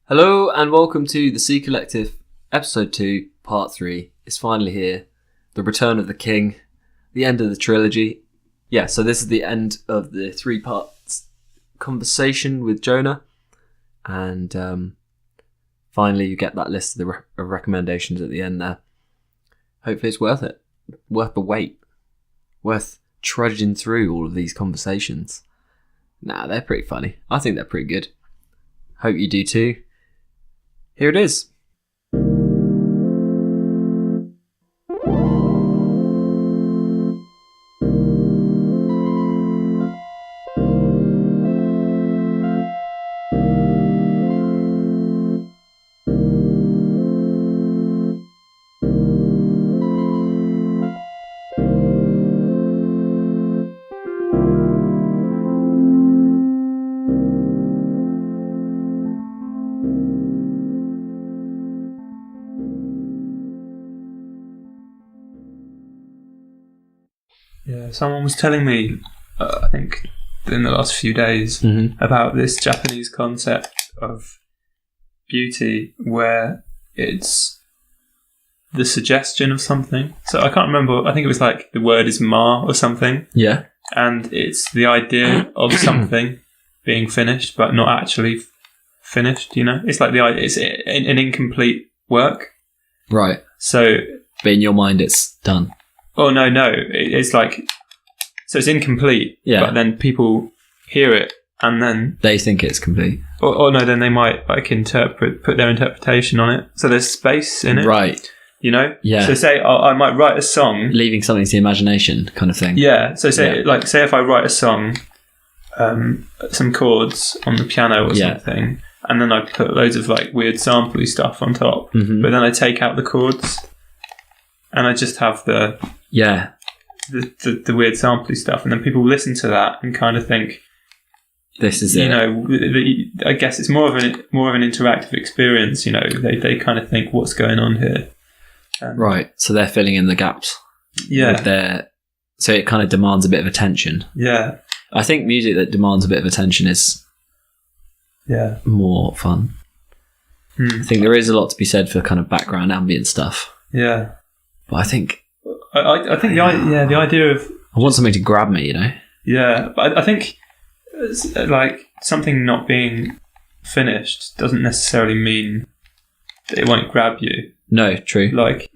Hello and welcome to the C Collective, episode 2, part 3. It's finally here. The return of the king, the end of the trilogy. Yeah, so this is the end of the 3-part conversation with Jonah. And finally you get that list of the recommendations at the end there. Hopefully it's worth it. Worth the wait. Worth trudging through all of these conversations. Nah, they're pretty funny. I think they're pretty good. Hope you do too. Here it is. Yeah, someone was telling me, I think in the last few days, about this Japanese concept of beauty where it's the suggestion of something. So I can't remember, I think it was like the word is ma or something. Yeah. And it's the idea of something being finished but not actually finished, you know? It's like it's an incomplete work. Right. So, but in your mind it's done. Oh, no. It's like... So it's incomplete, but then people hear it and then... They think it's complete. Or no, then they might like put their interpretation on it. So there's space in it. Right. You know? Yeah. So say I might write a song... Leaving something to the imagination kind of thing. Yeah. So say if I write a song, some chords on the piano or something, and then I put loads of like weird sampley stuff on top, but then I take out the chords and I just have the weird sampley stuff, and then people listen to that and kind of think, "This is it." You know, I guess it's more of an interactive experience. You know, they kind of think, "What's going on here?" Right. So they're filling in the gaps. Yeah. So it kind of demands a bit of attention. Yeah. I think music that demands a bit of attention is more fun. I think there is a lot to be said for kind of background ambient stuff. Yeah. But I think the idea of I want something to grab me, you know. Yeah, but I think like something not being finished doesn't necessarily mean that it won't grab you. No, true. Like,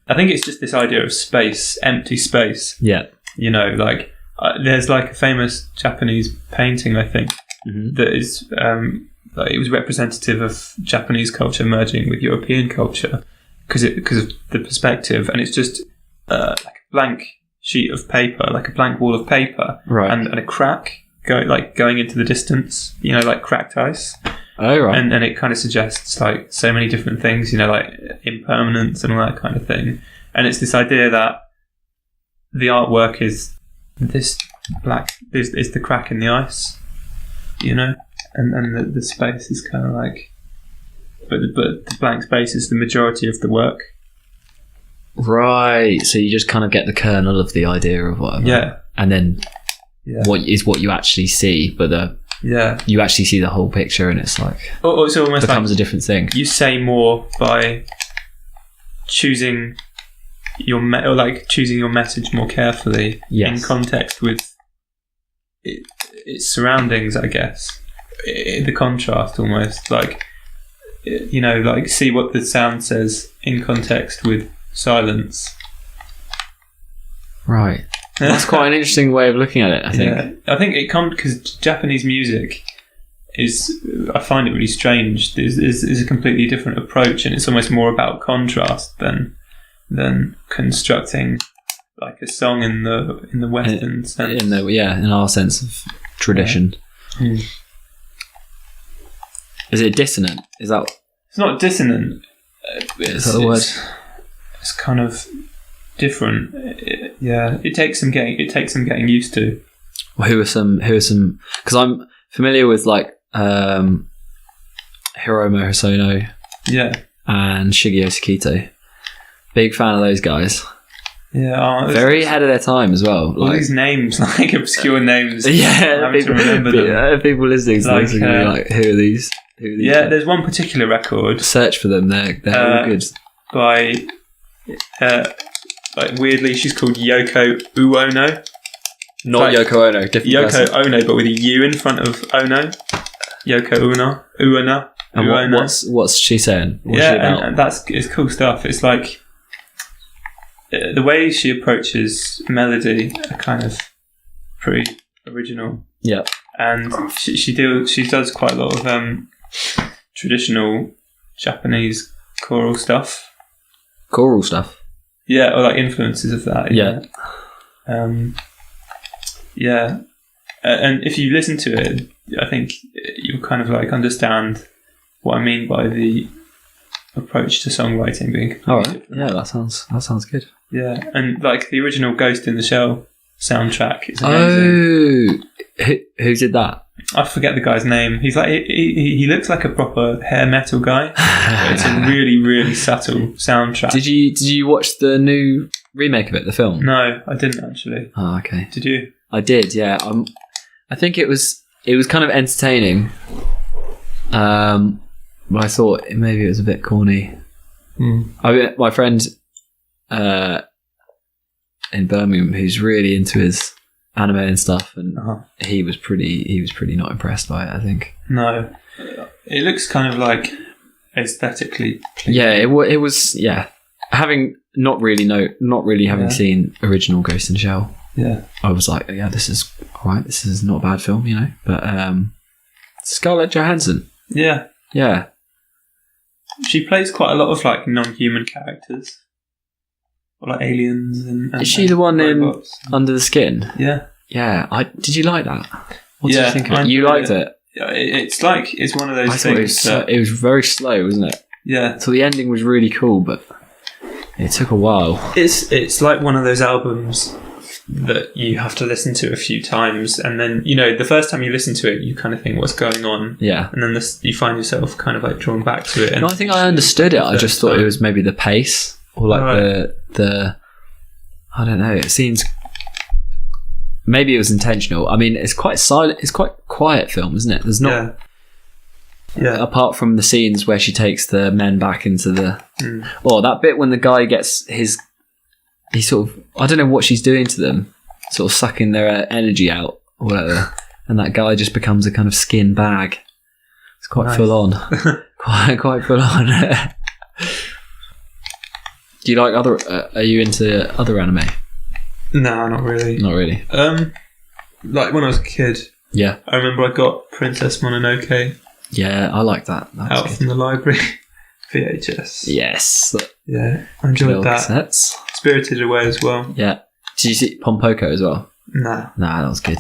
I think it's just this idea of space, empty space. Yeah. You know, like there's like a famous Japanese painting, I think, that is like it was representative of Japanese culture merging with European culture. Because of the perspective, and it's just like a blank sheet of paper, like a blank wall of paper, right? And a crack going into the distance, you know, like cracked ice. Oh, right. And it kind of suggests like so many different things, you know, like impermanence and all that kind of thing. And it's this idea that the artwork is this is the crack in the ice, you know, and the space is kind of like. But the blank space is the majority of the work. Right. So you just kind of get the kernel of the idea of whatever. Yeah. And then what you actually see, but you actually see the whole picture, and it's like it's almost becomes like a different thing. You say more by choosing choosing your message more carefully in context with its surroundings, I guess. The contrast almost like. You know, like see what the sound says in context with silence. Right. That's quite an interesting way of looking at it, I think. Yeah. I think it can't, because Japanese music I find it really strange. Is a completely different approach, and it's almost more about contrast than constructing like a song in the Western sense. In our sense of tradition. Yeah. Is it dissonant? Is that? It's not dissonant. Is that the word? It's kind of different. It takes some getting used to. Well, who are some? Because I'm familiar with like Hiromu Hosono. Yeah. And Shigeo Sakito. Big fan of those guys. Yeah, very ahead of their time as well. All these names, like obscure names. Yeah, people listening to this are going to be like, who are these? Who are these Yeah, guys? there's one particular record Search for them. They're all good. by, like weirdly, she's called Yoko Uono. Not like Yoko Ono. Different Yoko person. Ono, but with a U in front of Ono. Yoko Uono. And Uono. what's she saying? What's she about? And it's cool stuff. It's like the way she approaches melody are kind of pretty original. Yeah. And she does quite a lot of traditional Japanese choral stuff. Choral stuff. Yeah, or like influences of that. Yeah. Yeah. And if you listen to it, I think you'll kind of like understand what I mean by the approach to songwriting being completely All right. different. Yeah, that sounds good. Yeah, and like the original Ghost in the Shell soundtrack is amazing. Oh, who did that? I forget the guy's name. He's like he looks like a proper hair metal guy. But it's a really, really subtle soundtrack. Did you watch the new remake of it, the film? No, I didn't actually. Oh, okay. Did you? I did. Yeah. I think it was kind of entertaining. But I thought maybe it was a bit corny. My friend in Birmingham, who's really into his anime and stuff, and he was pretty not impressed by it, I think. No, it looks kind of like aesthetically pleasing. Yeah, it was. Yeah, having not really having seen original Ghost in the Shell. Yeah, I was like, yeah, this is all right. This is not a bad film, you know. But Scarlett Johansson. Yeah. She plays quite a lot of like non-human characters, or like aliens and is she the one robots. in Under the Skin? Yeah. Yeah. Did you like that? What did you think of it? You liked it? Yeah, it's like it's one of those things. It was very slow, wasn't it? Yeah. So the ending was really cool, but it took a while. It's like one of those albums that you have to listen to a few times, and then the first time you listen to it, you kind of think what's going on. Yeah. And then you find yourself kind of like drawn back to it. And I think I understood it. I just thought it was maybe the pace or like the I don't know. It seems maybe it was intentional. I mean, it's quite silent. It's quite quiet film, isn't it? There's not. Yeah. Apart from the scenes where she takes the men back into the. Oh, that bit when the guy gets his. He sort of, I don't know what she's doing to them, sort of sucking their energy out or whatever, and that guy just becomes a kind of skin bag. It's quite full on, quite full on. Do you like other? Are you into other anime? No, not really. Not really. Like when I was a kid. Yeah. I remember I got Princess Mononoke. Yeah, I like that. Out from the library. VHS. Yes. Yeah, I enjoyed that. Cassettes. Spirited Away as well. Yeah. Did you see Pompoko as well? Nah, that was good.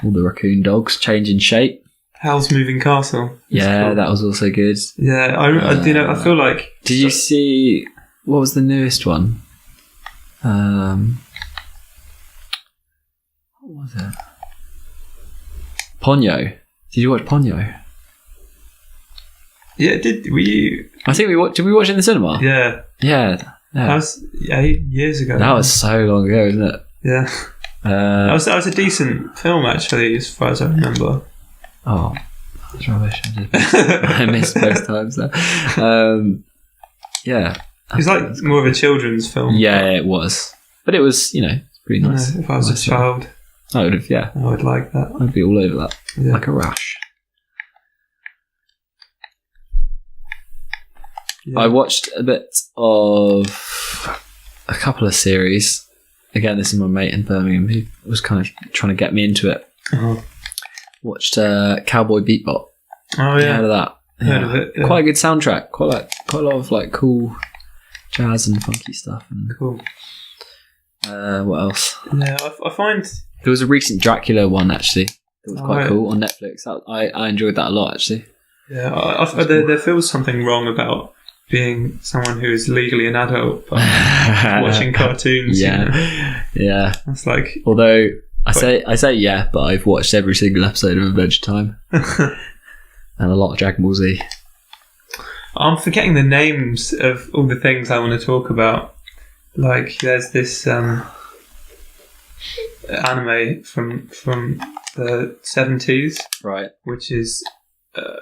All the raccoon dogs changing shape. Howl's Moving Castle. Yeah, cool. That was also good. Yeah, I feel like. Did you see what was the newest one? What was it? Ponyo. Did you watch Ponyo? Yeah, were you? I think we watched. Did we watch it in the cinema? Yeah. Yeah. That was 8 years ago. That was so long ago, isn't it? Yeah. That was a decent film, actually, as far as I remember. Oh, that's rubbish. I missed both times there. Yeah. It's like more of a children's film. Yeah, it was. But it was, pretty nice. If I was a child, I would have, yeah. I would like that. I'd be all over that. Yeah. Like a rash. Yeah. I watched a bit of a couple of series. Again, this is my mate in Birmingham who was kind of trying to get me into it. Uh-huh. Watched Cowboy Bebop. Oh yeah, heard of that? Heard of it. Yeah. Quite a good soundtrack. Quite a lot of like cool jazz and funky stuff. And, cool. What else? Yeah, I find there was a recent Dracula one actually. It was quite cool on Netflix. I enjoyed that a lot actually. Yeah, there feels something wrong about being someone who is legally an adult but watching cartoons. Yeah, yeah. It's like, although I say yeah, but I've watched every single episode of Adventure Time and a lot of Dragon Ball Z. I'm forgetting the names of all the things I want to talk about. Like, there's this anime from the 70s, right? Which is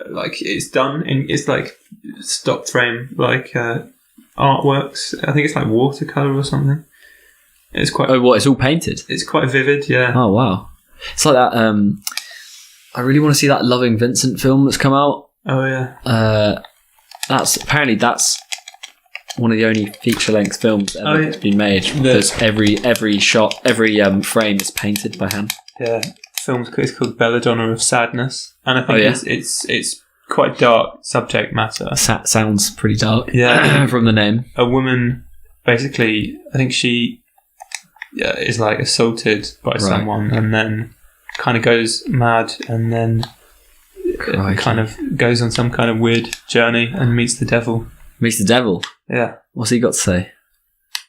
like it's done it's like stop frame like artworks. I think it's like watercolor or something. It's quite. Oh, what? It's all painted. It's quite vivid. Yeah. Oh wow! It's like that. I really want to see that Loving Vincent film that's come out. Oh yeah. That's one of the only feature-length films ever been made. There's every shot, every frame is painted by hand. Yeah, it's called Belladonna of Sadness, and I think it's quite dark subject matter. Sounds pretty dark. Yeah, from the name. A woman, basically, I think she is like assaulted by someone, and then kind of goes mad, and then kind of goes on some kind of weird journey and meets the devil. Meets the devil? Yeah. What's he got to say?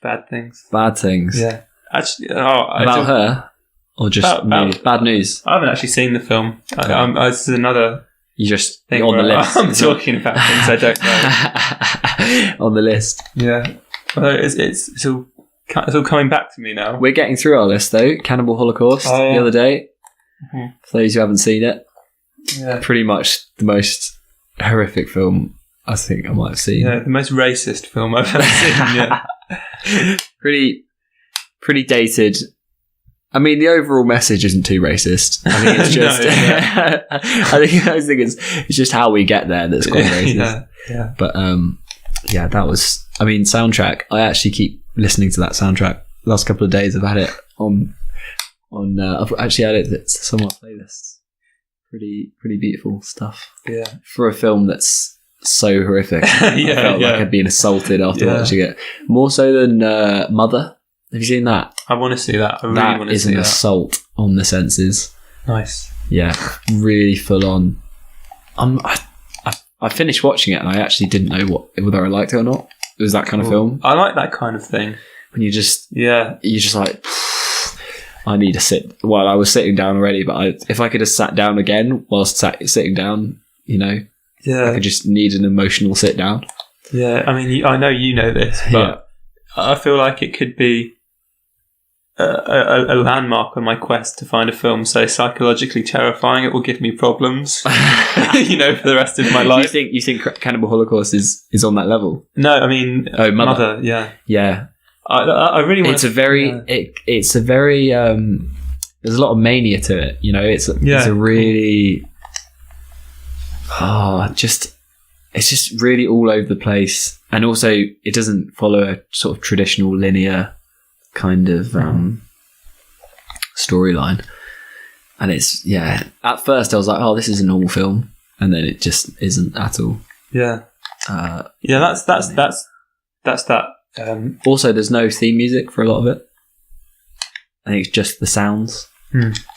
Bad things. Bad things? Yeah. Actually, about her? Or just bad news? I haven't actually seen the film. This is another thing on the list. I'm talking about things I don't know. On the list. Yeah. Well, it's all coming back to me now. We're getting through our list, though. Cannibal Holocaust the other day. Mm-hmm. For those who haven't seen it. Yeah. Pretty much the most horrific film I think I might have seen. Yeah, the most racist film I've ever seen. Yeah. pretty dated. I mean, the overall message isn't too racist. I think it's just. I think it's just how we get there that's quite racist. Yeah. But that was. I mean, soundtrack. I actually keep listening to that soundtrack. The last couple of days, I've had it on. I've actually added it to some of my playlists. Pretty beautiful stuff. Yeah. For a film that's so horrific. I felt like I'd been assaulted after watching it. More so than Mother. Have you seen that? I want to see that. I really want to see that. That is an assault on the senses. Nice. Yeah. Really full on. I finished watching it and I actually didn't know whether I liked it or not. It was that kind of film. I like that kind of thing. When you're just like, I need to sit. Well, I was sitting down already, but if I could have sat down again whilst sitting down, I could just need an emotional sit down. Yeah, I mean, I know you know this, but I feel like it could be a landmark on my quest to find a film so psychologically terrifying it will give me problems, for the rest of my life. You think Cannibal Holocaust is on that level? No, I mean, Mother. Yeah. I really want. It's a very. There's a lot of mania to it. It's a really. It's just really all over the place, and also it doesn't follow a sort of traditional linear kind of storyline. And it's at first I was like, oh, this is a normal film, and then it just isn't at all. Yeah. That's that. Also, there's no theme music for a lot of it. I think it's just the sounds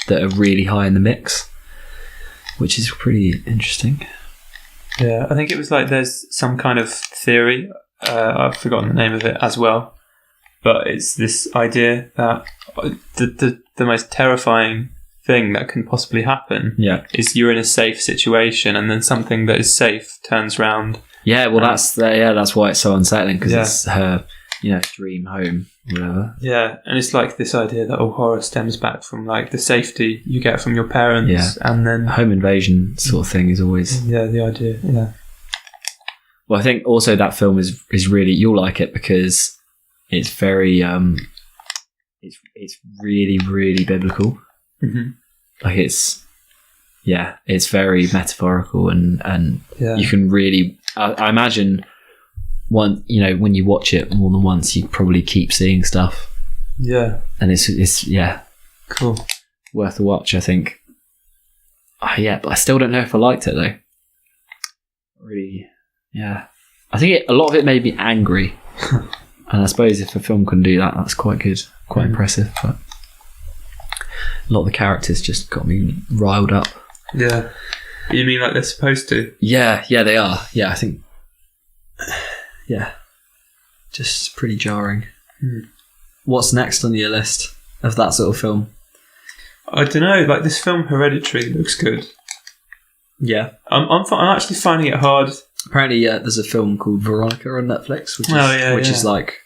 that are really high in the mix, which is pretty interesting. Yeah, I think it was like there's some kind of theory, I've forgotten the name of it as well, but it's this idea that the most terrifying thing that can possibly happen is you're in a safe situation and then something that is safe turns round. Yeah, well, that's why it's so unsettling, because it's her, dream home, whatever. Yeah, and it's like this idea that all horror stems back from like the safety you get from your parents, and then home invasion sort of thing is always the idea. Yeah. Well, I think also that film is really, you'll like it because it's very it's really, really biblical. Mm-hmm. Like it's very metaphorical and you can really. I imagine when you watch it more than once, you probably keep seeing stuff. Yeah, and it's cool, worth a watch, I think. But I still don't know if I liked it though. Really, I think a lot of it made me angry, and I suppose if a film can do that, that's quite good, quite impressive. But a lot of the characters just got me riled up. Yeah. You mean like they're supposed to? Yeah, they are. Yeah, I think. Yeah, just pretty jarring. What's next on your list of that sort of film? I don't know. Like this film Hereditary looks good. Yeah, I'm actually finding it hard. Apparently, there's a film called Veronica on Netflix, which is like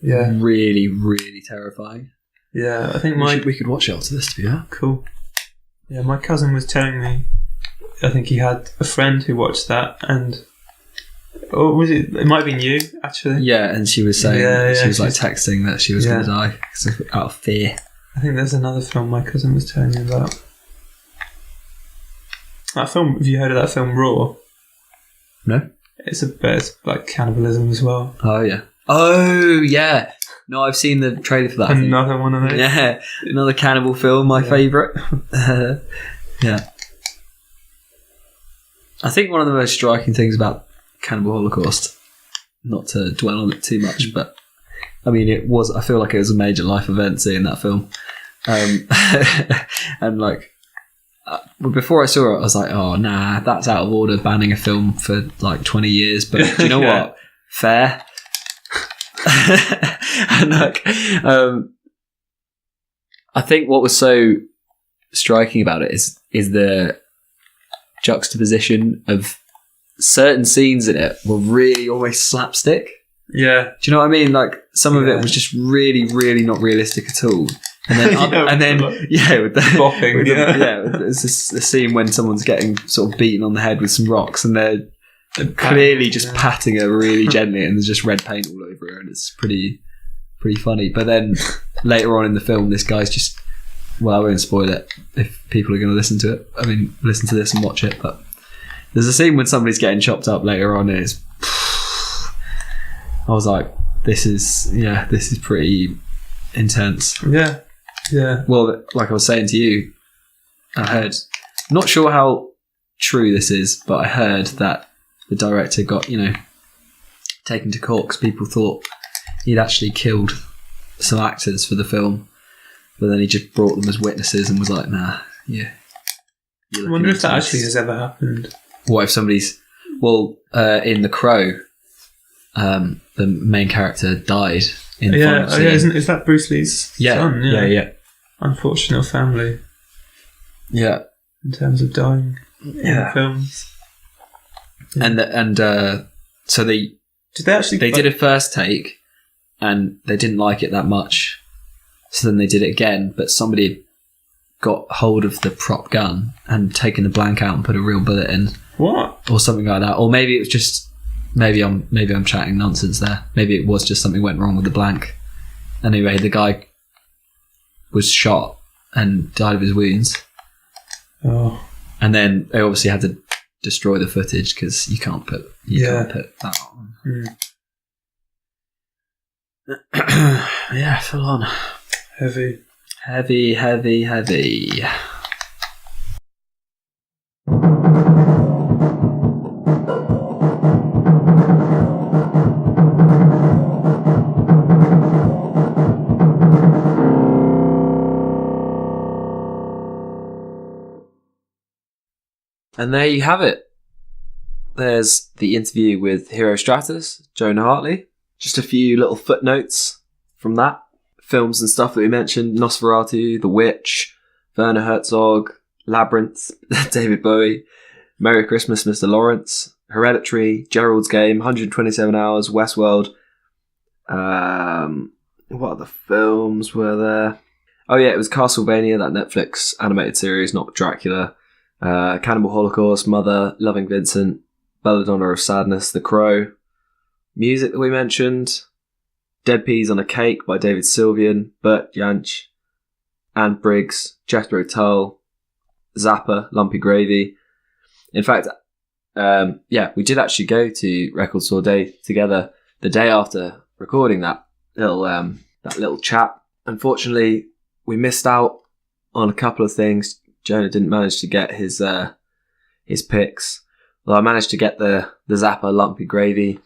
really, really terrifying. Yeah, I think we could watch it after this. To be fair. Cool. Yeah, my cousin was telling me I think he had a friend who watched that, and or was it? It might have been you actually. Yeah, and she was saying she was like texting that she was going to die out of fear. I think there's another film my cousin was telling me about. That film. Have you heard of that film Raw? No. It's like cannibalism as well. Oh yeah. Oh yeah. No, I've seen the trailer for that. Another one of those. Yeah, another cannibal film. My favourite. Yeah. I think one of the most striking things about Cannibal Holocaust, not to dwell on it too much, but I mean, I feel like it was a major life event seeing that film. And like, before I saw it, I was like, oh, nah, that's out of order, banning a film for like 20 years. But do you know what? Fair. And like, I think what was so striking about it is the juxtaposition of certain scenes in it were really almost slapstick. Yeah. Do you know what I mean? Like, some of it was just really, really not realistic at all. And then, with the bopping. There's a scene when someone's getting sort of beaten on the head with some rocks, and they're clearly just patting her really gently, and there's just red paint all over her, and it's pretty funny. But then later on in the film, this guy's just, well, I won't spoil it if people are going to listen to it. I mean, listen to this and watch it. But there's a scene when somebody's getting chopped up later on, and it's, I was like, this is pretty intense. Yeah. Well, like I was saying to you, I heard, not sure how true this is, but I heard that the director got, taken to court because people thought he'd actually killed some actors for the film, but then he just brought them as witnesses and was like, nah, yeah. I wonder if that actually has ever happened. What if somebody's... Well, in The Crow, the main character died in the final scene. Is that Bruce Lee's son? Yeah. Unfortunate family. Yeah. In terms of dying in films. Yeah. And so they did a first take and they didn't like it that much, so then they did it again, but somebody got hold of the prop gun and taken the blank out and put a real bullet in. What? Or something like that. Or maybe it was just, maybe I'm chatting nonsense there. Maybe it was just something went wrong with the blank. Anyway, the guy was shot and died of his wounds. Oh. And then they obviously had to destroy the footage because you can't put that on. Yeah, full on. Heavy. And there you have it. There's the interview with Herostratus, Jonah Hartley. Just a few little footnotes from that. Films and stuff that we mentioned: Nosferatu, The Witch, Werner Herzog, Labyrinth, David Bowie, Merry Christmas, Mr. Lawrence, Hereditary, Gerald's Game, 127 Hours, Westworld. What other films were there? Oh yeah, it was Castlevania, that Netflix animated series, not Dracula. Cannibal Holocaust, Mother, Loving Vincent, Belladonna of Sadness, The Crow. Music that we mentioned: Dead Peas on a Cake by David Sylvian, Bert Jansch, Anne Briggs, Jethro Tull, Zappa, Lumpy Gravy. In fact, we did actually go to Record Store Day together the day after recording that little chat. Unfortunately, we missed out on a couple of things. Jonah didn't manage to get his picks. Well, I managed to get the Zappa Lumpy Gravy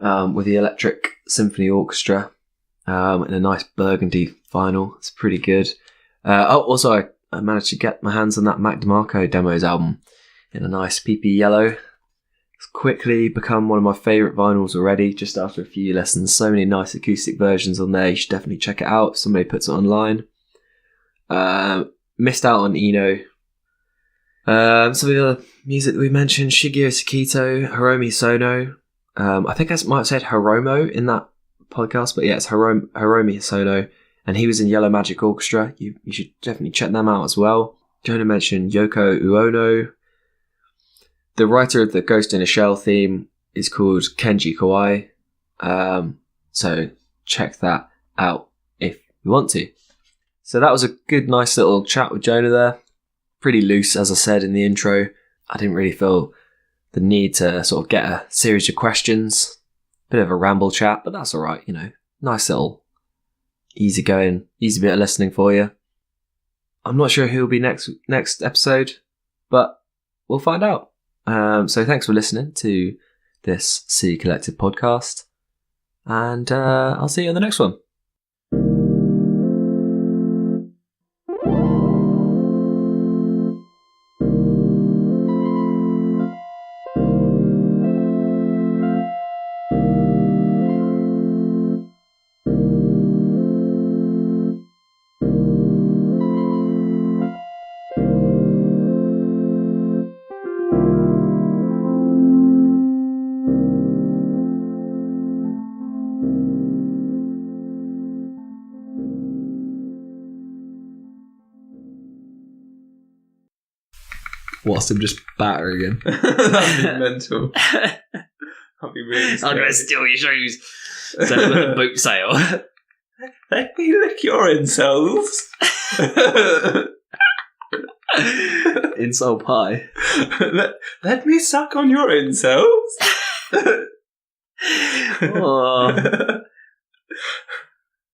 with the Electric Symphony Orchestra in a nice burgundy vinyl. It's pretty good. Also, I managed to get my hands on that Mac DeMarco Demos album in a nice PP yellow. It's quickly become one of my favourite vinyls already, just after a few lessons. So many nice acoustic versions on there. You should definitely check it out if somebody puts it online. Missed out on Eno. Some of the other music that we mentioned: Shigeo Sakito, Hiromi Sono. I think I might have said Hiromo in that podcast, but yeah, it's Hiromi Sono, and he was in Yellow Magic Orchestra. You should definitely check them out as well. Jonah mentioned Yoko The writer of the Ghost in a Shell theme is called Kenji Kawai. So check that out if you want to. So that was a good, nice little chat with Jonah there. Pretty loose, as I said in the intro. I didn't really feel the need to sort of get a series of questions. Bit of a ramble chat, but that's all right, you know. Nice little easy going, easy bit of listening for you. I'm not sure who'll be next episode, but we'll find out. So thanks for listening to this Sea Collective podcast, and I'll see you on the next one. Watch him just batter again. That'd be mental. That'd be really scary. I'm going to steal your shoes. So with a boat sail. Let me lick your insoles. Insole pie. Let me suck on your insoles. Oh.